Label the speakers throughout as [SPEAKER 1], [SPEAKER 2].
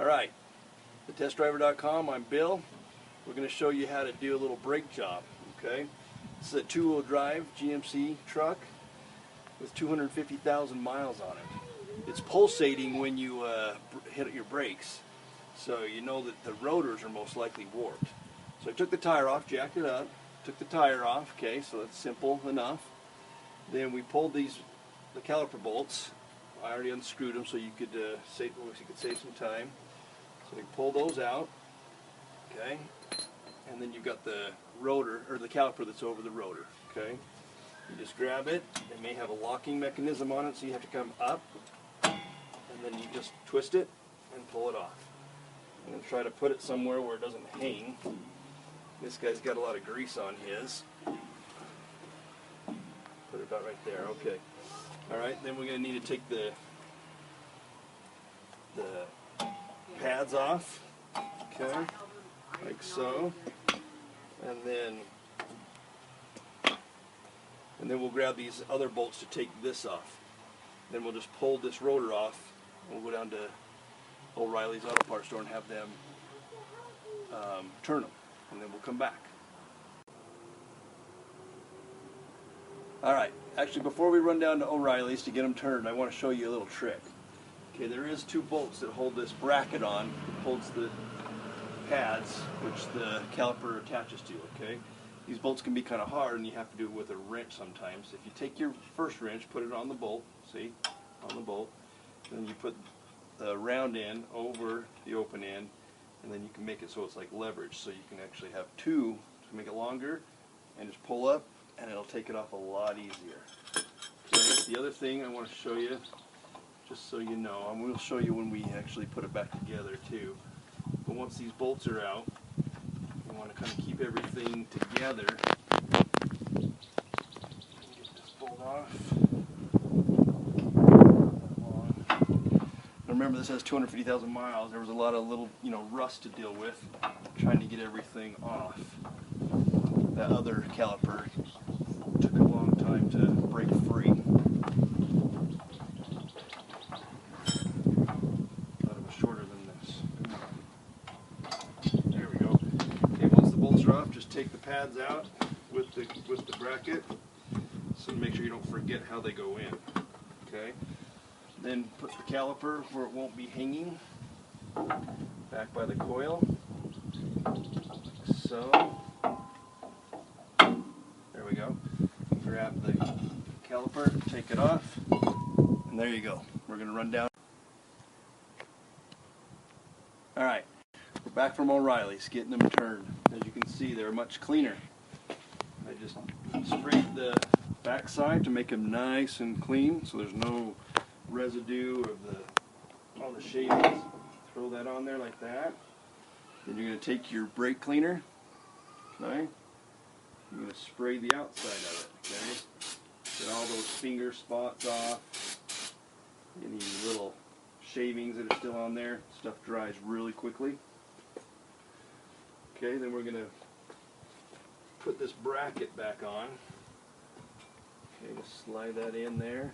[SPEAKER 1] Alright, thetestdriver.com, I'm Bill. We're going to show you how to do a little brake job. Okay, this is a two-wheel drive GMC truck with 250,000 miles on it. It's pulsating when you hit your brakes, so you know that the rotors are most likely warped. So I took the tire off, jacked it up, took the tire off. Okay, so that's simple enough. Then we pulled the caliper bolts. I already unscrewed them so you could save some time. So we pull those out, okay, and then you've got the rotor, or the caliper that's over the rotor, okay. You just grab it. It may have a locking mechanism on it, so you have to come up, and then you just twist it and pull it off. I'm going to try to put it somewhere where it doesn't hang. This guy's got a lot of grease on his. Put it about right there, okay. Alright, then we're going to need to take the pads off, okay, like so, and then we'll grab these other bolts to take this off. Then we'll just pull this rotor off, and we'll go down to O'Reilly's Auto Parts store and have them turn them, and then we'll come back. Alright, actually before we run down to O'Reilly's to get them turned, I want to show you a little trick. Okay, there is two bolts that hold this bracket on. It holds the pads, which the caliper attaches to, okay? These bolts can be kind of hard, and you have to do it with a wrench sometimes. If you take your first wrench, put it on the bolt, see, on the bolt, and then you put the round end over the open end, and then you can make it so it's like leverage, so you can actually have two to make it longer, and just pull up, and it'll take it off a lot easier. Okay, the other thing I want to show you, just so you know, and we'll show you when we actually put it back together too, but once these bolts are out, you want to kind of keep everything together. Get this bolt off. Remember, this has 250,000 miles. There was a lot of little, rust to deal with, trying to get everything off. That other caliper took a long time to break free. Thought it was shorter than this. There we go. Okay, once the bolts are off, just take the pads out with the bracket, so make sure you don't forget how they go in. Okay. Then put the caliper where it won't be hanging, back by the coil, like so. There we go. Grab the caliper, take it off, and there you go. We're going to run down. Alright, we're back from O'Reilly's, getting them turned. As you can see, they're much cleaner. I just sprayed the backside to make them nice and clean, so there's no residue of all the shavings. Throw that on there like that. Then you're going to take your brake cleaner, okay? You're going to spray the outside of it, okay? Get all those finger spots off, any little shavings that are still on there. Stuff dries really quickly. Okay, then we're going to put this bracket back on. Okay, just slide that in there.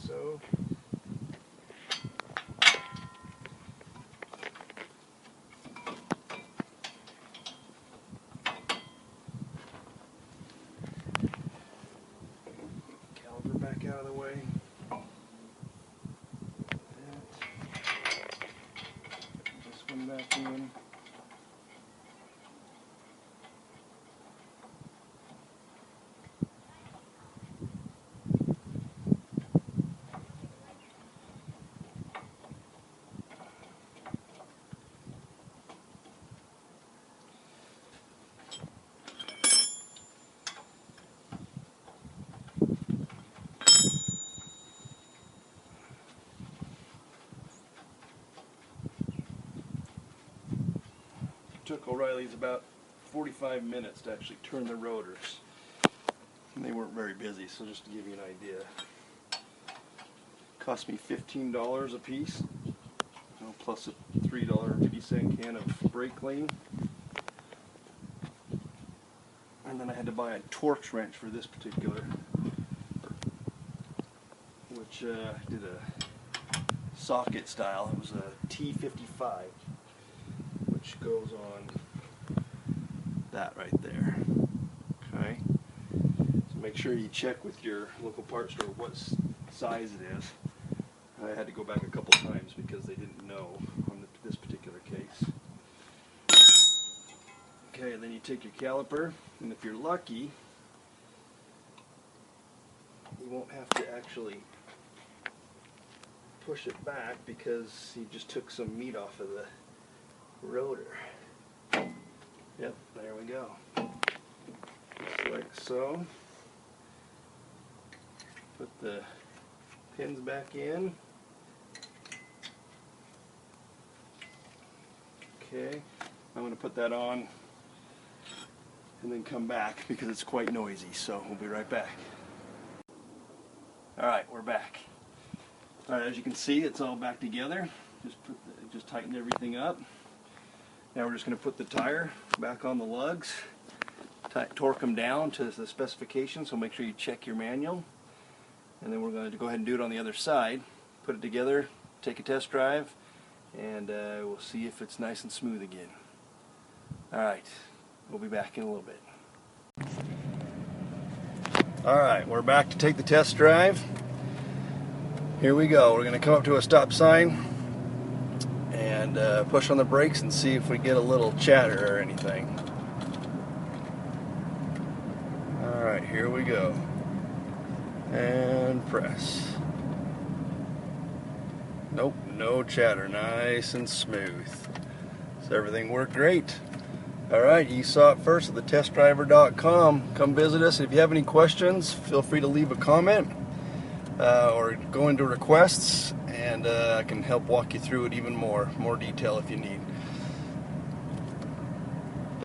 [SPEAKER 1] So. Caliper back out of the way. This one back in. Took O'Reilly's about 45 minutes to actually turn the rotors. And they weren't very busy, so just to give you an idea. Cost me $15 a piece, plus a $3.50 can of brake clean. And then I had to buy a Torx wrench for this particular, which did a socket style. It was a T55, which goes on that right there. Okay, so make sure you check with your local parts store what size it is. I had to go back a couple times because they didn't know on this particular case. Okay, and then you take your caliper, and if you're lucky, you won't have to actually push it back because you just took some meat off of the rotor. Yep, there we go. Just like so. Put the pins back in. Okay, I'm going to put that on and then come back because it's quite noisy, so we'll be right back. Alright, we're back. Alright, as you can see, it's all back together. Just tightened everything up. Now we're just going to put the tire back on the lugs, torque them down to the specifications, so make sure you check your manual. And then we're going to go ahead and do it on the other side. Put it together, take a test drive, and we'll see if it's nice and smooth again. Alright. We'll be back in a little bit. Alright, we're back to take the test drive. Here we go. We're going to come up to a stop sign and push on the brakes and see if we get a little chatter or anything. Alright, here we go. And press. Nope, no chatter. Nice and smooth. So everything worked great. Alright, you saw it first at thetestdriver.com. Come visit us. If you have any questions, feel free to leave a comment or go into requests, and I can help walk you through it even more detail if you need.